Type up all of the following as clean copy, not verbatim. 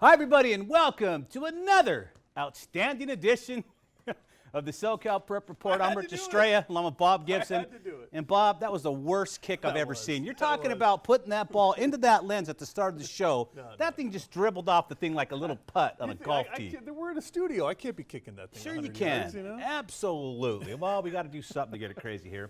Hi, everybody, and welcome to another outstanding edition of the SoCal Prep Report. I'm Rich Estrella, along with Bob Gibson. And Bob, that was the worst kick I've ever seen. You're talking about putting that ball into that lens at the start of the show. That thing just dribbled off the thing like a little putt on a golf tee. We're in a studio. I can't be kicking that thing. Sure you can. Yards, you know? Absolutely. Well, we got to do something to get it crazy here.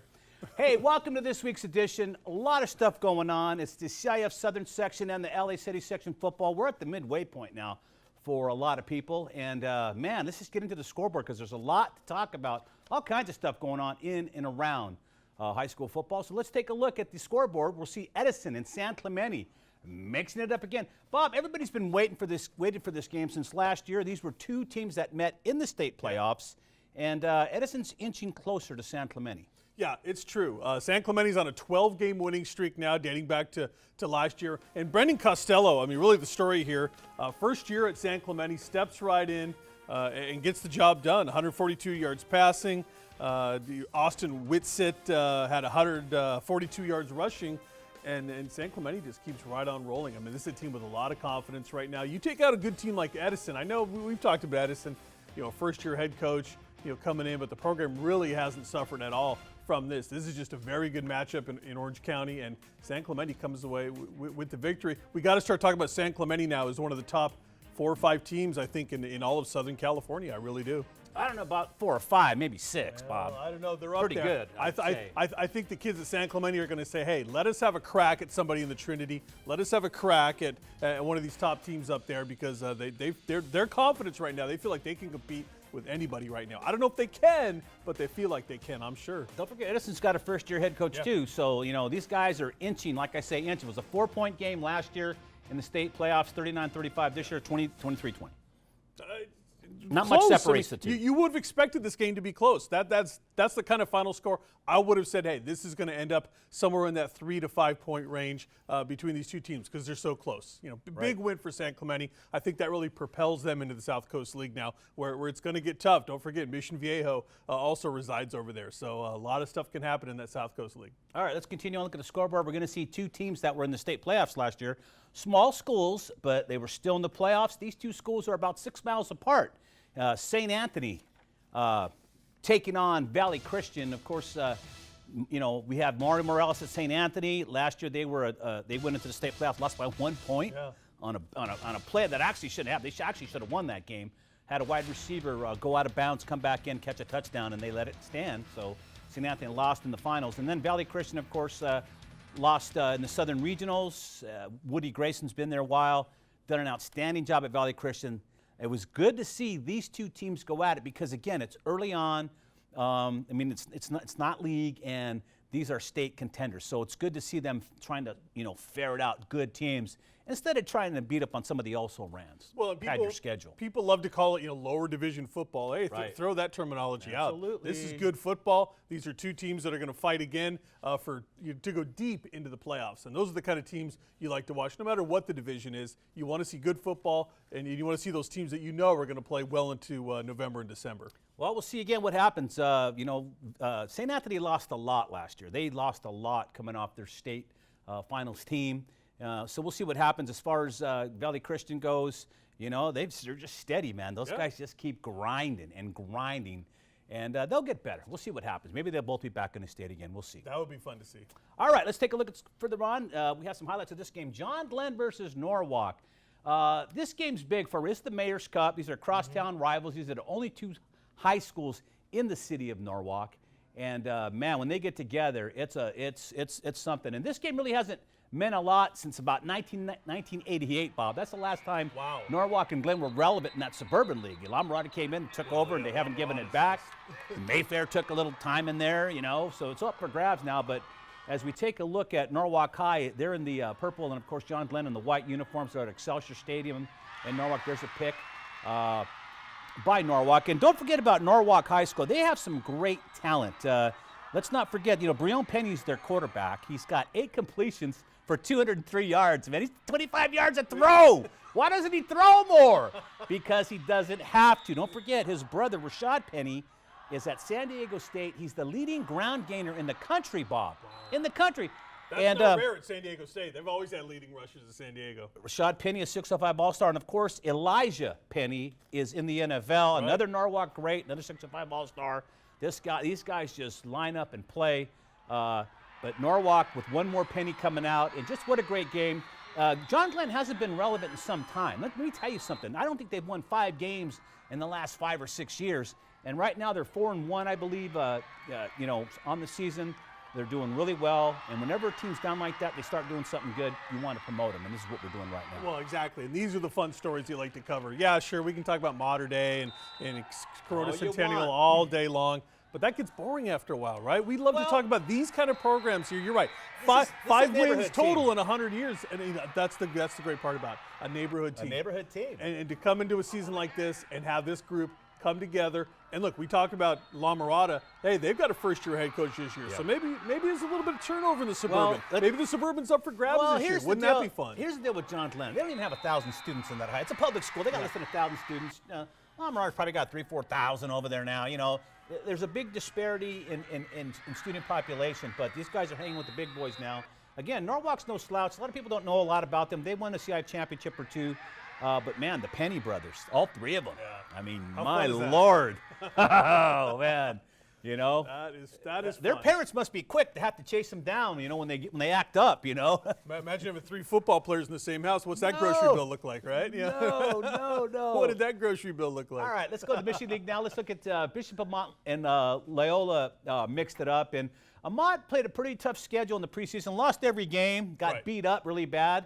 Hey, welcome to this week's edition. A lot of stuff going on. It's the CIF Southern section and the LA City section football. We're at the midway point now for a lot of people. And, man, let's just get into the scoreboard because there's a lot to talk about. All kinds of stuff going on in and around high school football. So let's take a look at the scoreboard. We'll see Edison and San Clemente mixing it up again. Bob, everybody's been waiting for this game since last year. These were two teams that met in the state playoffs. And Edison's inching closer to San Clemente. Yeah, it's true. San Clemente's on a 12-game winning streak now, dating back to last year. And Brendan Costello, I mean, really the story here, first year at San Clemente, steps right in and gets the job done. 142 yards passing. Austin Whitsitt had 142 yards rushing. And San Clemente just keeps right on rolling. I mean, this is a team with a lot of confidence right now. You take out a good team like Edison. I know we've talked about Edison, first-year head coach, coming in, but the program really hasn't suffered at all from this. This is just a very good matchup in Orange County, and San Clemente comes away with the victory. We got to start talking about San Clemente now as one of the top 4 or 5 teams, I think, in all of Southern California. I really do. I don't know about 4 or 5, maybe 6, Bob. I don't know. They're up pretty there. Good. I think the kids at San Clemente are going to say, hey, let us have a crack at somebody in the Trinity. Let us have a crack at one of these top teams up there because they're confident right now. They feel like they can compete with anybody right now. I don't know if they can, but they feel like they can, I'm sure. Don't forget, Edison's got a first-year head coach, too. So, these guys are inching, like I say, inching. It was a 4-point game last year in the state playoffs, 39-35. This year, 23-20. Not Close. much separates the two. You would have expected this game to be close. That's the kind of final score. I would have said, hey, this is going to end up somewhere in that 3 to 5 point range between these two teams because they're so close. Big win for San Clemente. I think that really propels them into the South Coast League now, where it's going to get tough. Don't forget, Mission Viejo also resides over there, so a lot of stuff can happen in that South Coast League. All right, let's continue on. Look at the scoreboard. We're going to see two teams that were in the state playoffs last year. Small schools, but they were still in the playoffs. These two schools are about 6 miles apart. St. Anthony taking on Valley Christian. Of course, we have Mario Morales at St. Anthony. Last year they went into the state playoffs, lost by 1 point on a play that actually shouldn't have. They actually should have won that game. Had a wide receiver go out of bounds, come back in, catch a touchdown, and they let it stand. So St. Anthony lost in the finals. And then Valley Christian, of course, lost in the Southern Regionals. Woody Grayson's been there a while, done an outstanding job at Valley Christian. It was good to see these two teams go at it because, again, it's early on. It's not league, and these are state contenders. So it's good to see them trying to, ferret out good teams instead of trying to beat up on some of the also-rans. Well, your schedule. People love to call it, lower division football. Hey, throw that terminology out. This is good football. These are two teams that are going to fight again to go deep into the playoffs. And those are the kind of teams you like to watch, no matter what the division is. You want to see good football, and you want to see those teams that are going to play well into November and December. Well, we'll see again what happens. St. Anthony lost a lot last year. They lost a lot coming off their state finals team. So we'll see what happens as far as Valley Christian goes. They're just steady, man. Those guys just keep grinding, and they'll get better. We'll see what happens. Maybe they'll both be back in the state again. We'll see. That would be fun to see. All right, let's take a look at further on. We have some highlights of this game. John Glenn versus Norwalk. This game's big for us. It's the Mayor's Cup. These are crosstown rivals. These are the only two high schools in the city of Norwalk. And, man, when they get together, it's something. And this game really hasn't meant a lot since about 1988, Bob. That's the last time Norwalk and Glenn were relevant in that suburban league. Lamorada came in, took over, and they haven't given it back. Mayfair took a little time in there, so it's up for grabs now. But as we take a look at Norwalk High, they're in the purple, and, of course, John Glenn in the white uniforms. They're at Excelsior Stadium in Norwalk. There's a pick by Norwalk. And don't forget about Norwalk High School. They have some great talent. Let's not forget, Brion Penny's their quarterback. He's got 8 completions for 203 yards. Man, he's 25 yards a throw. Why doesn't he throw more? Because he doesn't have to. Don't forget, his brother, Rashad Penny, is at San Diego State. He's the leading ground gainer in the country, Bob. In the country. That's not rare at San Diego State. They've always had leading rushers at San Diego. Rashad Penny, a 605 All-Star. And, of course, Elijah Penny is in the NFL. Right. Another Norwalk great, another 605 All-Star. These guys just line up and play. But Norwalk with one more Penny coming out. And just what a great game. John Glenn hasn't been relevant in some time. Let me tell you something. I don't think they've won 5 games in the last 5 or 6 years. And right now they're 4-1, I believe, on the season. They're doing really well, and whenever a team's down like that, they start doing something good, you want to promote them, and this is what we're doing right now. Well, exactly, and these are the fun stories you like to cover. Yeah, sure, we can talk about Mater Day and Corona Centennial all day long, but that gets boring after a while, right? We love to talk about these kind of programs here. You're right. Five wins total in 100 years, and that's the great part about a neighborhood team. A neighborhood team. And to come into a season like this and have this group come together. And look, we talked about La Mirada. Hey, they've got a first-year head coach this year, so maybe there's a little bit of turnover in the Suburban. Maybe the Suburban's up for grabs this year. Wouldn't that be fun? Here's the deal with John Glenn. They don't even have 1,000 students in that high. It's a public school. They got less than 1,000 students. La Mirada's probably got 3,000, 4,000 over there now. There's a big disparity in student population, but these guys are hanging with the big boys now. Again, Norwalk's no slouch. A lot of people don't know a lot about them. They won a CI championship or 2. But, man, the Penny brothers, all 3 of them. Yeah. I mean, my Lord. Oh, man. That is their fun. parents must be quick to have to chase them down, when they act up, Imagine having 3 football players in the same house. What's that grocery bill look like, right? Yeah. No. What did that grocery bill look like? All right, let's go to the Michigan League now. Let's look at Bishop Amat and Loyola mixed it up. And Amat played a pretty tough schedule in the preseason, lost every game, got beat up really bad.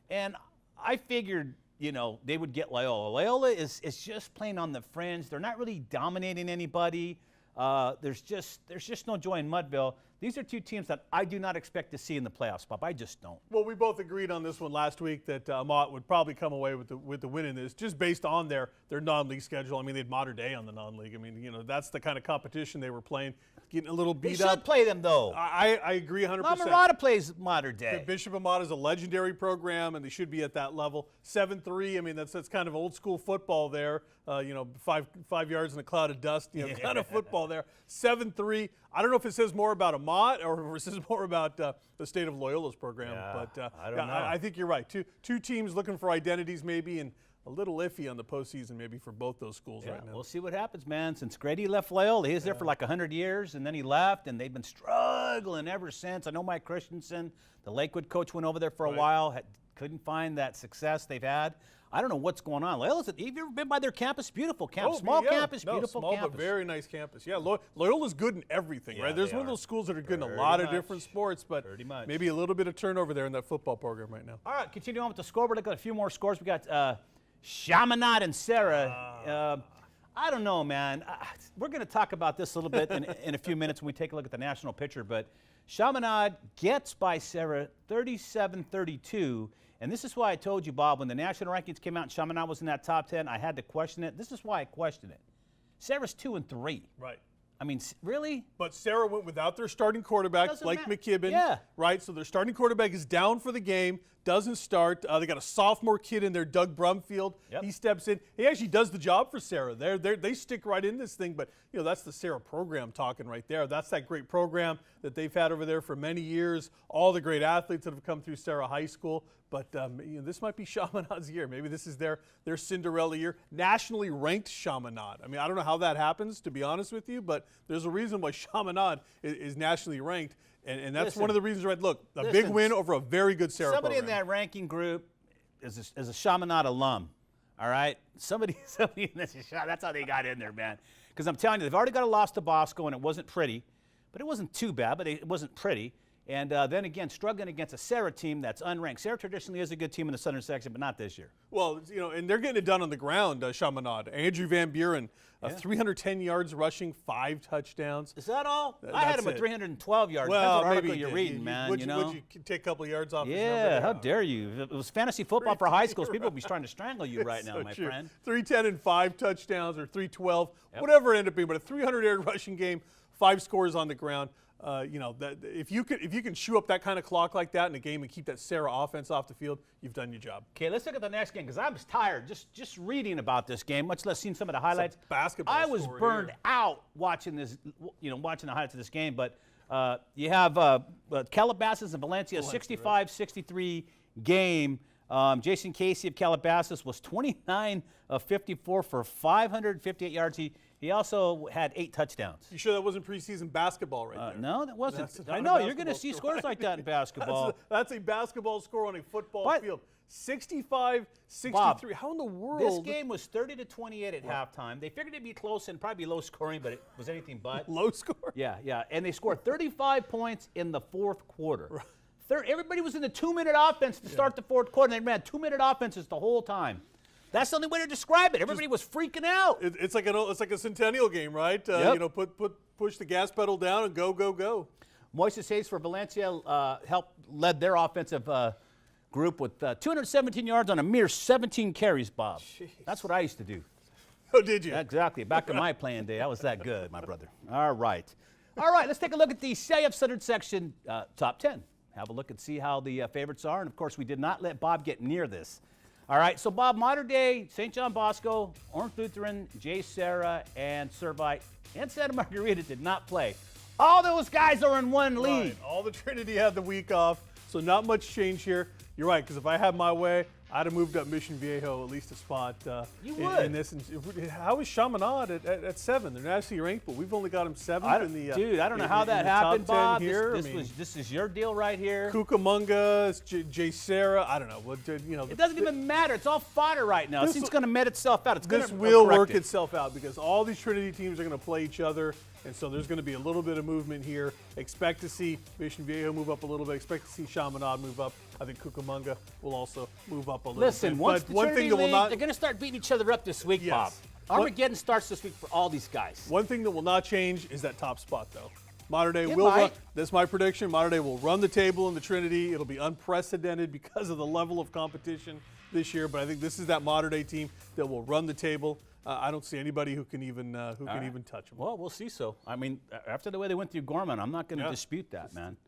And I figured they would get Loyola. Loyola is just playing on the fringe. They're not really dominating anybody. There's just no joy in Mudville. These are 2 teams that I do not expect to see in the playoffs, Bob. I just don't. Well, we both agreed on this one last week that Amat would probably come away with the win in this, just based on their non-league schedule. I mean, they had Mater Day on the non-league. I mean, that's the kind of competition they were playing, getting a little beat up. They should play them, though. I agree 100%. La Mirada plays Mater Day. Bishop Amat is a legendary program, and they should be at that level. 7-3, I mean, that's kind of old school football there. 5 yards in a cloud of dust, kind of football there. 7-3. I don't know if it says more about Amat or if it says more about the state of Loyola's program. Yeah, but I don't know. I think you're right. Two teams looking for identities maybe, and a little iffy on the postseason maybe for both those schools right now. We'll see what happens, man. Since Grady left Loyola, he was there for like 100 years, and then he left, and they've been struggling ever since. I know Mike Christensen, the Lakewood coach, went over there for a while, couldn't find that success they've had. I don't know what's going on. Loyola's, have you ever been by their campus? Beautiful campus. Small campus, beautiful campus. But very nice campus. Yeah, Loyola's good in everything, right? There's one of those schools that are good in a lot of different sports, but maybe a little bit of turnover there in that football program right now. All right, continue on with the scoreboard. Look at a few more scores. We got Chaminade and Serra. I don't know, man. We're going to talk about this a little bit in a few minutes when we take a look at the national picture, but Chaminade gets by Serra 37-32. And this is why I told you, Bob, when the national rankings came out and Chaminade was in that top 10, I had to question it. This is why I question it. Serra's 2-3. Right. I mean, really? But Serra went without their starting quarterback, Blake McKibben. Right? So their starting quarterback is down for the game, doesn't start. They got a sophomore kid in there, Doug Brumfield. He steps in. He actually does the job for Serra. They stick right in this thing, but that's the Serra program talking right there. That's that great program that they've had over there for many years. All the great athletes that have come through Serra High School. But this might be Chaminade's year. Maybe this is their Cinderella year. Nationally ranked Chaminade. I mean, I don't know how that happens, to be honest with you, but there's a reason why Chaminade is nationally ranked. And that's one of the reasons, right? Look, a big win over a very good Serra somebody program. In that ranking group is a Chaminade alum, all right? Somebody in this, that's how they got in there, man. Because I'm telling you, they've already got a loss to Bosco, and it wasn't pretty. But it wasn't too bad, but it wasn't pretty. And then again, struggling against a Serra team that's unranked. Serra traditionally is a good team in the Southern section, but not this year. Well, and they're getting it done on the ground, Chaminade. Andrew Van Buren, 310 yards rushing, 5 touchdowns. Is that all? I had him at 312 yards. Well, depends what article you're reading, man. Would you take a couple of yards off his number? Yeah, how dare you? If it was fantasy football for high schools, people would be trying to strangle you right now, my friend. 310 and 5 touchdowns, or 312, whatever it ended up being, but a 300-yard rushing game, 5 scores on the ground. If you can chew up that kind of clock like that in a game and keep that Serra offense off the field, you've done your job. Okay, let's look at the next game because I was tired just reading about this game, much less seeing some of the highlights. Basketball. I was burned out watching this, watching the highlights of this game. But You have Calabasas and Valencia, 65-63 game. Jason Casey of Calabasas was 29 of 54 for 558 yards. He also had 8 touchdowns. You sure that wasn't preseason basketball right there? No, that wasn't. That's I not a know, you're going to basketball see score, scores like that in basketball. That's a basketball score on a football field. 65-63. Bob, How in the world? This game was 30-28 at halftime. They figured it'd be close and probably low scoring, but it was anything but. Low score? Yeah. And they scored 35 points in the fourth quarter. Everybody was in the 2-minute offense to start the fourth quarter, and they ran 2-minute offenses the whole time. That's the only way to describe it. Everybody was freaking out. It's like a centennial game, right? Yep. You know, push the gas pedal down and go. Moises Hayes for Valencia led their offensive group with 217 yards on a mere 17 carries, Bob. Jeez. That's what I used to do. Oh, did you? Exactly. Back in my playing day, I was that good, my brother. All right, let's take a look at the CIF Centered Section top 10. Have a look and see how the favorites are. And, of course, we did not let Bob get near this. All right, so, Bob, Mater Dei, St. John Bosco, Orange Lutheran, J. Sarah, and Servite, and Santa Margarita did not play. All those guys are in one league. Right. All the Trinity had the week off, so not much change here. You're right, because if I had my way, I'd have moved up Mission Viejo at least a spot in this. And how is Chaminade at 7? They're nationally ranked, but we've only got them 7th in the dude, I don't know how that happened, Bob. Here. This is your deal right here. Cucamonga, J. Sarah, I don't know. It doesn't even matter. It's all fodder right now. It's going to met itself out. This will work itself out because all these Trinity teams are going to play each other. And so there's going to be a little bit of movement here. Expect to see Mission Viejo move up a little bit. Expect to see Chaminade move up. I think Cucamonga will also move up a little bit. Listen, once the Trinity League, they're going to start beating each other up this week, Bob. Armageddon starts this week for all these guys. One thing that will not change is that top spot, though. Mater Dei will run. That's my prediction. Mater Dei will run the table in the Trinity. It'll be unprecedented because of the level of competition this year. But I think this is that Mater Dei team that will run the table. I don't see anybody who can even touch them. Well, we'll see. So, I mean, after the way they went through Gorman, I'm not going to dispute that, man.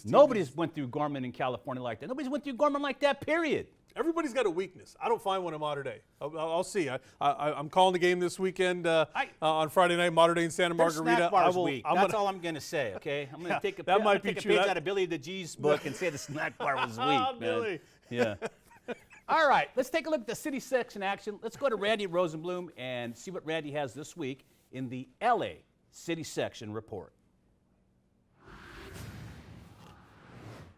Nobody's went through Gorman in California like that. Nobody's went through Gorman like that, period. Everybody's got a weakness. I don't find one in Mater Dei. I'll see. I'm calling the game this weekend on Friday night, Mater Dei and Santa Margarita. That's all I'm going to say, okay? I'm going to take a page out of Billy the G's book and say the snack bar was weak, man. Billy. Yeah. All right, let's take a look at the city section action. Let's go to Randy Rosenblum and see what Randy has this week in the LA city section report.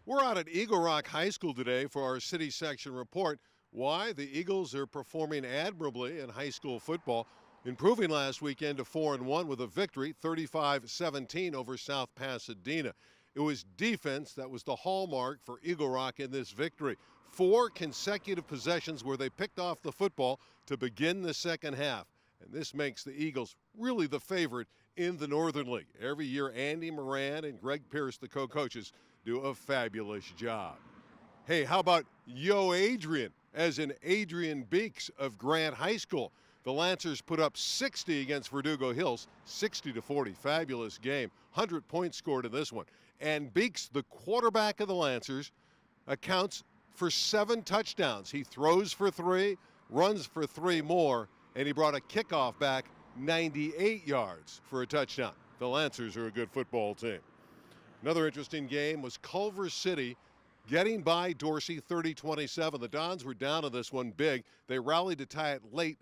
We're out at Eagle Rock High School today for our city section report. Why? The Eagles are performing admirably in high school football, improving last weekend to 4-1 with a victory, 35-17 over South Pasadena. It was defense that was the hallmark for Eagle Rock in this victory. 4 consecutive possessions where they picked off the football to begin the second half. And this makes the Eagles really the favorite in the Northern League. Every year, Andy Moran and Greg Pierce, the co-coaches, do a fabulous job. Hey, how about Yo Adrian, as in Adrian Beeks of Grant High School. The Lancers put up 60 against Verdugo Hills, 60-40. Fabulous game. 100 points scored in this one. And Beeks, the quarterback of the Lancers, accounts for 7 touchdowns. He throws for 3, runs for 3 more, and he brought a kickoff back 98 yards for a touchdown. The Lancers are a good football team. Another interesting game was Culver City getting by Dorsey 30-27. The Dons were down on this one big. They rallied to tie it late,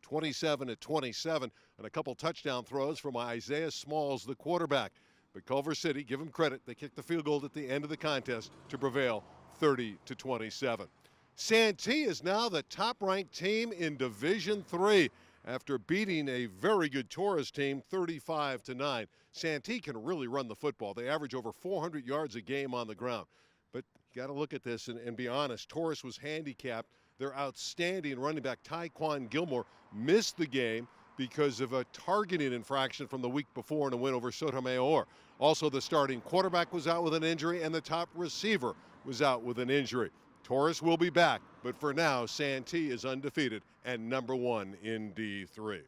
27-27, and a couple touchdown throws from Isaiah Smalls, the quarterback. But Culver City, give them credit, they kicked the field goal at the end of the contest to prevail 30-27. Santee is now the top-ranked team in Division III after beating a very good Taurus team 35-9. Santee can really run the football. They average over 400 yards a game on the ground. But you got to look at this and be honest. Taurus was handicapped. Their outstanding running back, Tyquan Gilmore, missed the game because of a targeting infraction from the week before in a win over Sotomayor. Also, the starting quarterback was out with an injury, and the top receiver was out with an injury. Taurus will be back, but for now, Santee is undefeated and #1 in D3.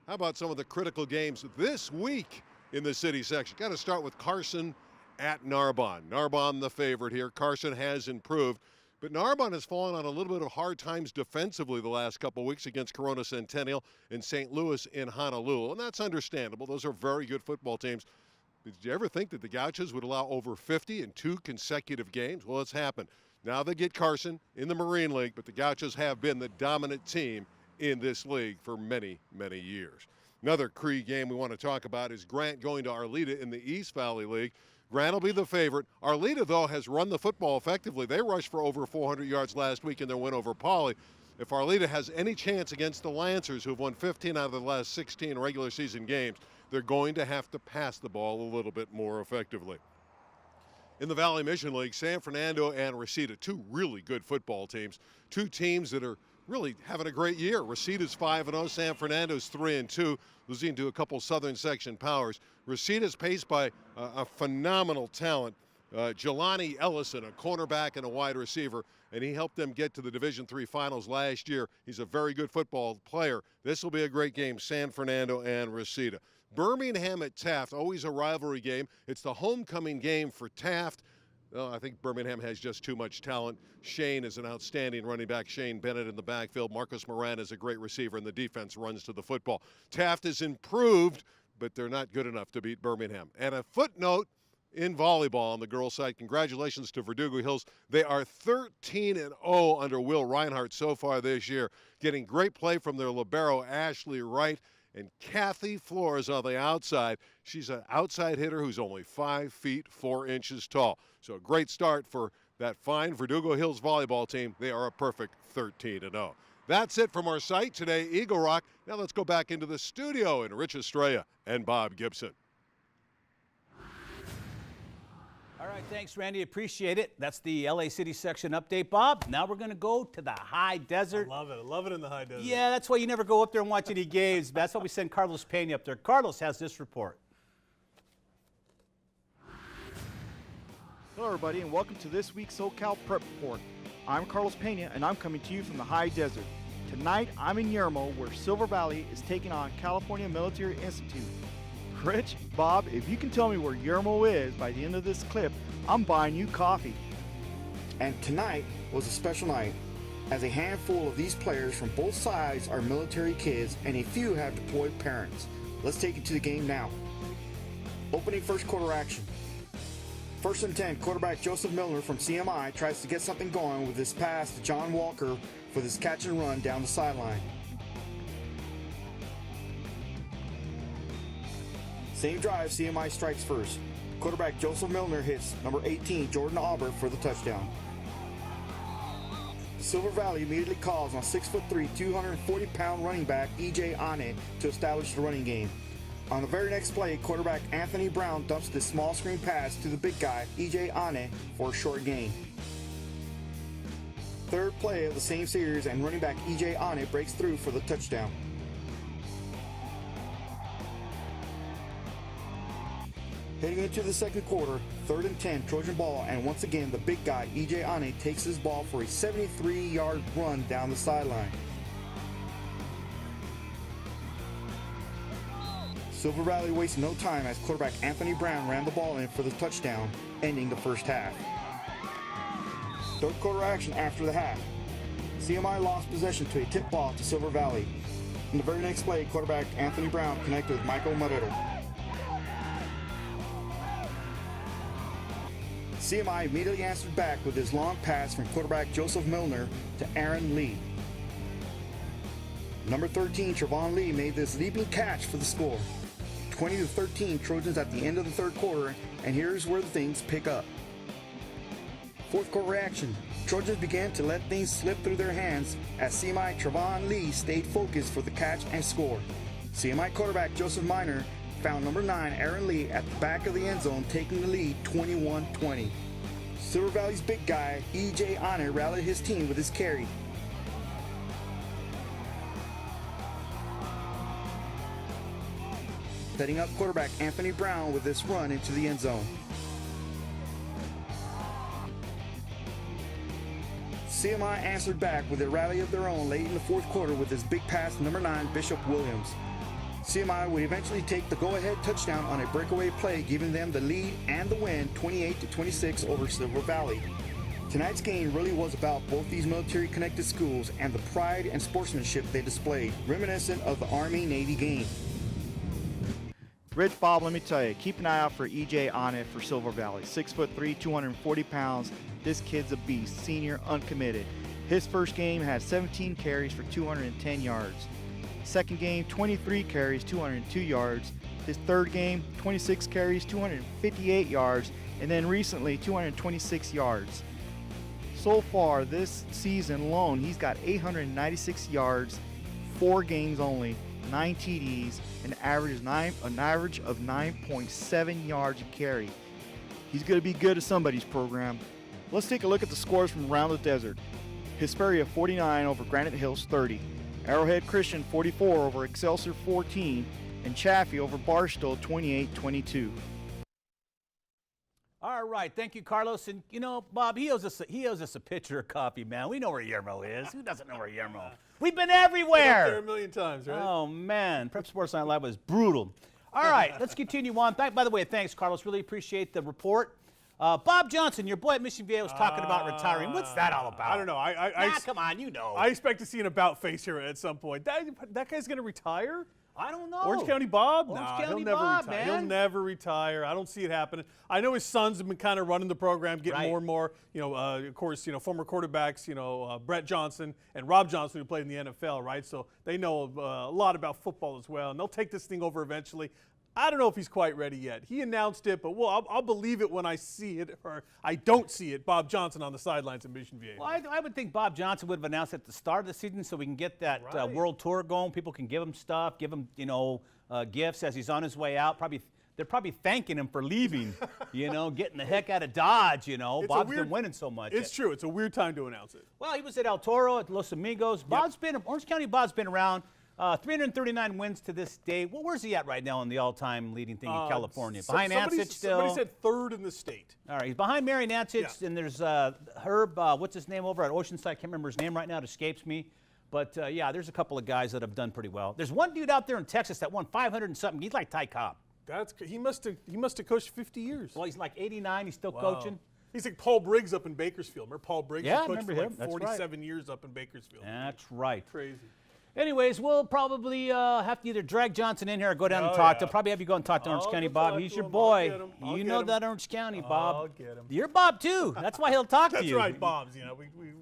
How about some of the critical games this week in the city section? Got to start with Carson at Narbonne. Narbonne the favorite here. Carson has improved, but Narbonne has fallen on a little bit of hard times defensively the last couple weeks against Corona Centennial and St. Louis in Honolulu, and that's understandable. Those are very good football teams. Did you ever think that the Gauchos would allow over 50 in 2 consecutive games? Well, it's happened. Now they get Carson in the Marine League, but the Gauchos have been the dominant team in this league for many, many years. Another Cree game we want to talk about is Grant going to Arleta in the East Valley League. Grant will be the favorite. Arleta, though, has run the football effectively. They rushed for over 400 yards last week in their win over Pauley. If Arleta has any chance against the Lancers, who have won 15 out of the last 16 regular season games, they're going to have to pass the ball a little bit more effectively. In the Valley Mission League, San Fernando and Reseda, 2 really good football teams, 2 teams that are really having a great year. Reseda's 5-0, San Fernando's 3-2, losing to a couple Southern Section powers. Reseda's paced by a phenomenal talent, Jelani Ellison, a cornerback and a wide receiver, and he helped them get to the Division III finals last year. He's a very good football player. This will be a great game, San Fernando and Reseda. Birmingham at Taft, always a rivalry game. It's the homecoming game for Taft. Well, I think Birmingham has just too much talent. Shane is an outstanding running back. Shane Bennett in the backfield. Marcus Moran is a great receiver, and the defense runs to the football. Taft is improved, but they're not good enough to beat Birmingham. And a footnote in volleyball on the girls' side. Congratulations to Verdugo Hills. They are 13-0 under Will Reinhardt so far this year, getting great play from their libero, Ashley Wright, and Kathy Flores on the outside. She's an outside hitter who's only 5 feet 4 inches tall. So a great start for that fine Verdugo Hills volleyball team. They are a perfect 13-0. That's it from our site today, Eagle Rock. Now let's go back into the studio in Rich Estrella and Bob Gibson. All right, thanks, Randy. Appreciate it. That's the LA City section update, Bob. Now we're going to go to the high desert. I love it. I love it in the high desert. Yeah, that's why you never go up there and watch any games. That's why we send Carlos Pena up there. Carlos has this report. Hello, everybody, and welcome to this week's SoCal Prep Report. I'm Carlos Pena, and I'm coming to you from the high desert. Tonight, I'm in Yermo, where Silver Valley is taking on California Military Institute. Rich, Bob, if you can tell me where Yermo is by the end of this clip, I'm buying you coffee. And tonight was a special night, as a handful of these players from both sides are military kids and a few have deployed parents. Let's take it to the game now. Opening first quarter action. First and 10, quarterback Joseph Milner from CMI tries to get something going with this pass to John Walker for this catch and run down the sideline. Same drive, CMI strikes first. Quarterback Joseph Milner hits number 18, Jordan Auber, for the touchdown. Silver Valley immediately calls on 6'3", 240-pound running back E.J. Ane to establish the running game. On the very next play, quarterback Anthony Brown dumps this small screen pass to the big guy, E.J. Ane, for a short gain. Third play of the same series, and running back E.J. Ane breaks through for the touchdown. Heading into the second quarter, 3rd and 10, Trojan ball, and once again the big guy E.J. Ane takes his ball for a 73-yard run down the sideline. Silver Valley wasted no time as quarterback Anthony Brown ran the ball in for the touchdown, ending the first half. Third quarter action after the half. CMI lost possession to a tip ball to Silver Valley. In the very next play, quarterback Anthony Brown connected with Michael Marrero. CMI immediately answered back with his long pass from quarterback Joseph Milner to Aaron Lee. Number 13, Trevon Lee, made this leaping catch for the score. 20-13 Trojans at the end of the third quarter, and here's where the things pick up. Fourth quarter action. Trojans began to let things slip through their hands as CMI Trevon Lee stayed focused for the catch and score. CMI quarterback Joseph Miner found number 9 Aaron Lee at the back of the end zone, taking the lead 21-20. Silver Valley's big guy E.J. Ane rallied his team with his carry. Setting up quarterback Anthony Brown with this run into the end zone. CMI answered back with a rally of their own late in the fourth quarter with his big pass to number 9 Bishop Williams. CMI would eventually take the go-ahead touchdown on a breakaway play, giving them the lead and the win 28-26 over Silver Valley. Tonight's game really was about both these military-connected schools and the pride and sportsmanship they displayed, reminiscent of the Army-Navy game. Rich Bob, let me tell you, keep an eye out for EJ Amat for Silver Valley. 6'3", 240 pounds. This kid's a beast, senior, uncommitted. His first game had 17 carries for 210 yards. Second game, 23 carries, 202 yards. His third game, 26 carries, 258 yards. And then recently, 226 yards. So far this season alone, he's got 896 yards, 4 games only, 9 TDs, an average of 9.7 yards a carry. He's going to be good at somebody's program. Let's take a look at the scores from around the desert. Hesperia 49 over Granite Hills 30. Arrowhead Christian 44 over Excelsior 14. And Chaffee over Barstow 28-22. All right, thank you, Carlos. And you know, Bob, he owes us a pitcher of coffee, man. We know where Yermo is. Who doesn't know where Yermo? We've been everywhere. There a million times, right? Oh man, Prep Sports Night Live was brutal. All right, let's continue on. By the way, thanks, Carlos. Really appreciate the report. Bob Johnson, your boy at Mission Viejo, was talking about retiring. What's that all about? I don't know. Come on, you know. I expect to see an about face here at some point. That guy's going to retire? I don't know. Orange County Bob? Orange Nah, County he'll never Bob, retire. man. He'll never retire. I don't see it happening. I know his sons have been kind of running the program, getting more and more. Of course, former quarterbacks, Brett Johnson and Rob Johnson, who played in the NFL, right? So they know a lot about football as well, and they'll take this thing over eventually. I don't know if he's quite ready yet. He announced it, but I'll believe it when I see it, or I don't see it. Bob Johnson on the sidelines at Mission Viejo. Well, I would think Bob Johnson would have announced at the start of the season so we can get that world tour going. People can give him stuff, give him, gifts as he's on his way out. They're probably thanking him for leaving, getting the heck out of Dodge, Bob's been winning so much. It's true. It's a weird time to announce it. Well, he was at El Toro, at Los Amigos. Orange County Bob's been around. 339 wins to this day. Well, where's he at right now in the all-time leading thing in California? Behind Ansich still? Somebody said third in the state. All right, he's behind Mary Ansich, and there's Herb, what's his name over at Oceanside? I can't remember his name right now. It escapes me. But, there's a couple of guys that have done pretty well. There's one dude out there in Texas that won 500 and something. He's like Ty Cobb. He must have coached 50 years. Well, he's like 89. He's still coaching. He's like Paul Briggs up in Bakersfield. Remember Paul Briggs? Yeah, he coached remember for him. like 47 years up in Bakersfield. That's right. Crazy. Anyways, we'll probably have to either drag Johnson in here or go down and talk to him. Probably have you go and talk to Orange County Bob. He's your boy. You know that Orange County Bob. I'll get him. You're Bob too. That's why he'll talk to you. That's right, Bob's.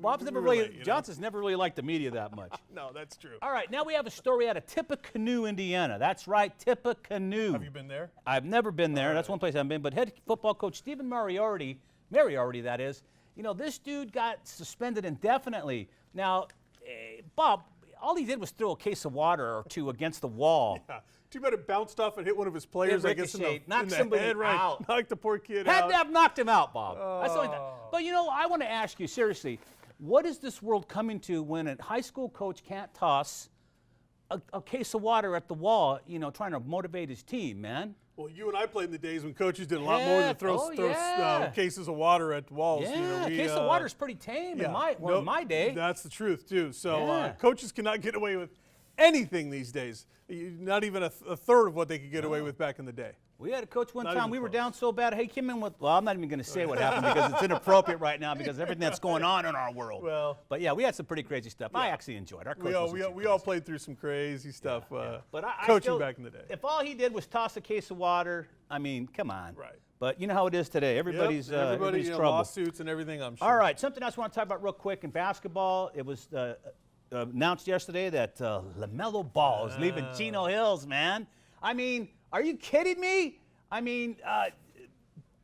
Bob's never really, Johnson's never really liked the media that much. No, that's true. All right, now we have a story out of Tippecanoe, Indiana. That's right, Tippecanoe. Have you been there? I've never been there. That's one place I haven't been. But head football coach Stephen Moriarty, that is, this dude got suspended indefinitely. Now, Bob, all he did was throw a case of water or two against the wall. Yeah. Too bad it bounced off and hit one of his players, I guess, in the head, right? Out. Knocked the poor kid Had out. to have knocked him out, Bob. That's the only thing. But, I want to ask you, seriously, what is this world coming to when a high school coach can't toss a case of water at the wall, trying to motivate his team, man? Well, you and I played in the days when coaches did a lot more than throw cases of water at walls. Yeah, a case of water is pretty tame in my day. That's the truth, too. So coaches cannot get away with anything these days. Not even a third of what they could get away with back in the day. We had a coach one time, we were down so bad, he came in with, well, I'm not even going to say what happened because it's inappropriate right now because of everything that's going on in our world. But yeah, we had some pretty crazy stuff. I actually enjoyed it. Our coach we all played through some crazy stuff But coaching back in the day. If all he did was toss a case of water, I mean, come on. Right. But you know how it is today. Everybody's trouble. Lawsuits and everything, I'm sure. All right, something else I want to talk about real quick in basketball. It was announced yesterday that LaMelo Ball is leaving Chino Hills, man. I mean, are you kidding me? I mean,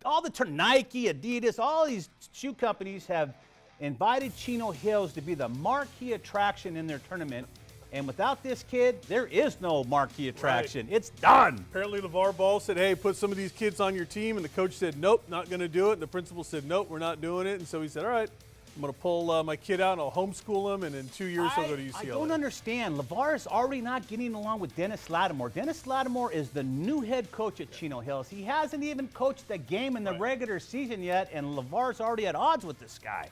all the Nike, Adidas, all these shoe companies have invited Chino Hills to be the marquee attraction in their tournament. And without this kid, there is no marquee attraction. Right. It's done. Apparently, LeVar Ball said, hey, put some of these kids on your team. And the coach said, nope, not going to do it. And the principal said, nope, we're not doing it. And so he said, all right, I'm going to pull my kid out and I'll homeschool him. And in 2 years, he'll go to UCLA. I don't understand. LeVar is already not getting along with Dennis Lattimore. Dennis Lattimore is the new head coach at Chino Hills. He hasn't even coached a game in the regular season yet. And LeVar's already at odds with this guy.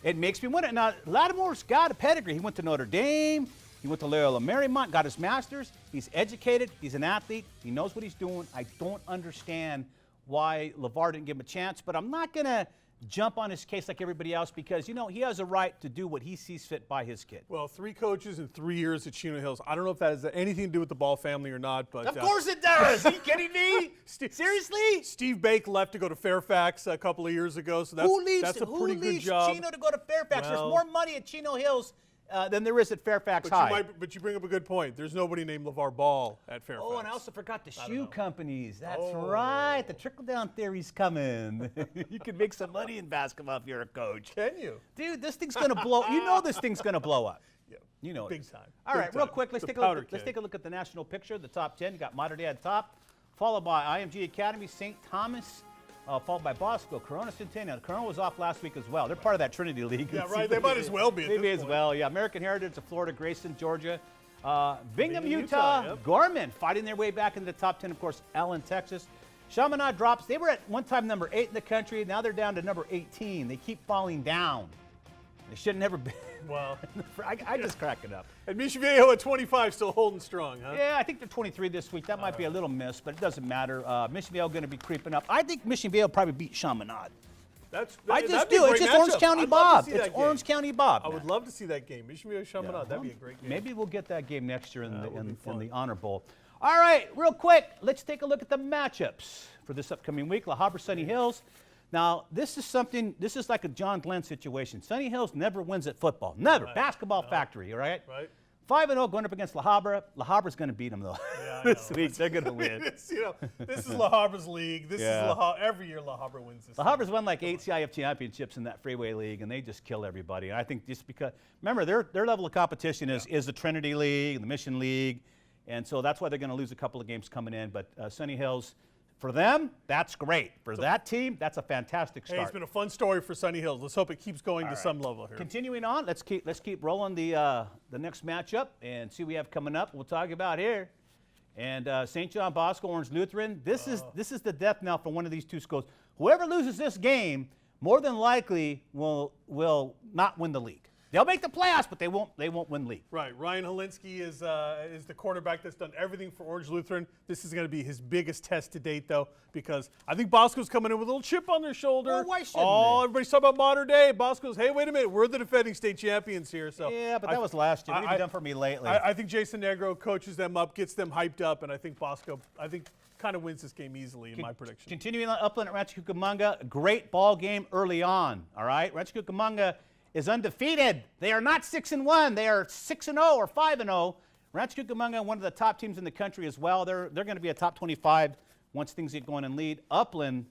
It makes me wonder. Now, Lattimore's got a pedigree. He went to Notre Dame. He went to Loyola Marymount, got his master's. He's educated. He's an athlete. He knows what he's doing. I don't understand why LeVar didn't give him a chance, but I'm not going to jump on his case like everybody else because, he has a right to do what he sees fit by his kid. Well, 3 coaches in 3 years at Chino Hills. I don't know if that has anything to do with the Ball family or not, but Of course it does. Are you kidding me? Seriously? Steve Bake left to go to Fairfax a couple of years ago, so that's a pretty good job. Chino to go to Fairfax? There's Well- more money at Chino Hills than there is at Fairfax High. But you bring up a good point. There's nobody named LeVar Ball at Fairfax. Oh, and I also forgot the shoe companies. That's right. The trickle-down theory's coming. You can make some money in basketball if you're a coach. Can you? Dude, this thing's going to blow. You know this thing's going to blow up. Yeah. You know it. Big time. All Big right, real time. quick, let's The take a powder look. Let's keg. take a look at the national picture, the top 10. You got Mater Dei at top, followed by IMG Academy, St. Thomas, followed by Bosco, Corona Centennial. Corona was off last week as well. They're part of that Trinity League. Yeah, right. They might as well be. At They this may as point. well. Yeah, American Heritage of Florida, Grayson, Georgia, Bingham, Utah, Utah, yep. Gorman fighting their way back into the top 10. Of course, Allen, Texas. Chaminade drops. They were at one time number 8 in the country. Now they're down to number 18. They keep falling down. They should have never been. Well, I just crack it up. and Mission Viejo at 25 still holding strong, huh? Yeah, I think they're 23 this week. That might be a little miss, but it doesn't matter. Mission Viejo going to be creeping up. I think Mission Viejo probably beat Chaminade. that'd I be just a do. great It's just matchup. Orange County I'd love Bob. to see It's that game. Orange County Bob. I would love to see that game. Mission Viejo Chaminade. That'd be a great game. Maybe we'll get that game next year in, That would be in fun. the Honor Bowl. All right, real quick, let's take a look at the matchups for this upcoming week. La Habra, Sunny Hills. Now, this is like a John Glenn situation. Sunny Hills never wins at football. Never. Basketball factory, all right? Right. 5-0 going up against La Habra. La Habra's going to beat them, though. Yeah, I this know. week, they're going to win. This is La Habra's league. This Yeah. is every year La Habra wins this. La Habra's won like 8 CIF championships in that Freeway League, and they just kill everybody. And I think just because, remember, their level of competition is the Trinity League, the Mission League, and so that's why they're going to lose a couple of games coming in. But Sunny Hills, for them, that's great. For that team, that's a fantastic start. Hey, it's been a fun story for Sunny Hills. Let's hope it keeps going to some level here. Continuing on, let's keep rolling the next matchup and see what we have coming up. We'll talk about here. And St. John Bosco, Orange Lutheran. This is the death knell for one of these two schools. Whoever loses this game, more than likely will not win the league. They'll make the playoffs, but they won't win league. Right. Ryan Holinsky is the quarterback that's done everything for Orange Lutheran. This is going to be his biggest test to date, though, because I think Bosco's coming in with a little chip on their shoulder. Well, why shouldn't Oh, they? everybody's talking about modern day. Bosco's, hey, wait a minute, we're the defending state champions here. So Yeah, but that was last year. What have you done for me lately? I think Jason Negro coaches them up, gets them hyped up, and I think Bosco, kind of wins this game easily in my prediction. Continuing on Upland at Rancho Cucamonga, great ball game early on. All right, Rancho Cucamonga is undefeated. They are not 6-1. They are 6-0 or 5-0. Rancho Cucamonga, one of the top teams in the country as well. They're going to be a top 25 once things get going and lead. Upland,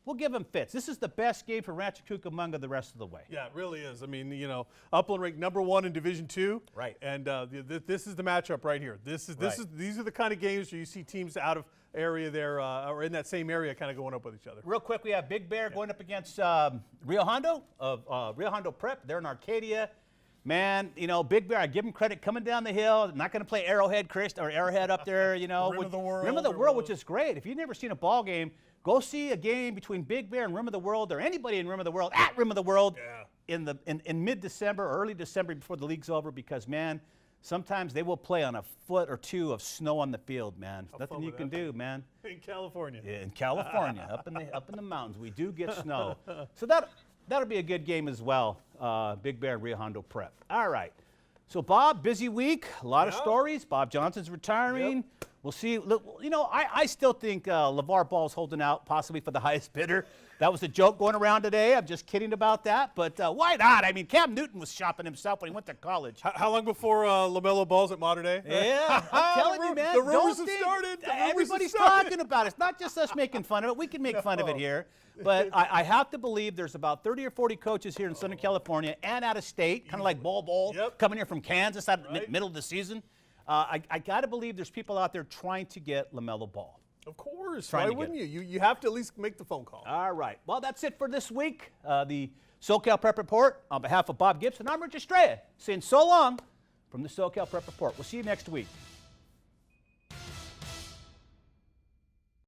we'll give them fits. This is the best game for Rancho Cucamonga the rest of the way. Yeah, it really is. I mean, Upland ranked #1 in Division II. Right. And this is the matchup right here. These are the kind of games where you see teams out of area there or in that same area kind of going up with each other. Real quick, we have Big Bear going up against Rio Hondo of Rio Hondo Prep. They're in Arcadia. Man, Big Bear, I give him credit coming down the hill. Not going to play Arrowhead up there, Rim of the World. Rim of the World, which is great. If you've never seen a ball game, go see a game between Big Bear and Rim of the World, or anybody in Rim of the World at Rim of the World in mid-December or early December before the league's over, because, man, sometimes they will play on a foot or two of snow on the field, man. Nothing you can do, man. In California. In California, up in the mountains, we do get snow. So that'll be a good game as well. Big Bear and Rio Hondo Prep. All right. So Bob, busy week, a lot of stories. Bob Johnson's retiring. Yep. We'll see. I still think LeVar Ball's holding out possibly for the highest bidder. That was a joke going around today. I'm just kidding about that. But why not? I mean, Cam Newton was shopping himself when he went to college. How long before LaMelo Ball's at Mater Dei? Yeah, I'm telling you, man. The rumors don't have think- started. The rumors have Everybody's started. talking about it. It's not just us making fun of it. We can make fun of it here. But I have to believe there's about 30 or 40 coaches here in Southern California and out of state, kind of like Ball, Yep. coming here from Kansas out in the Right. middle of the season. I got to believe there's people out there trying to get LaMelo Ball. Of course. Trying Why to get wouldn't you? You have to at least make the phone call. All right. Well, that's it for this week. The SoCal Prep Report. On behalf of Bob Gibson, I'm Rich Estrella, saying so long from the SoCal Prep Report. We'll see you next week.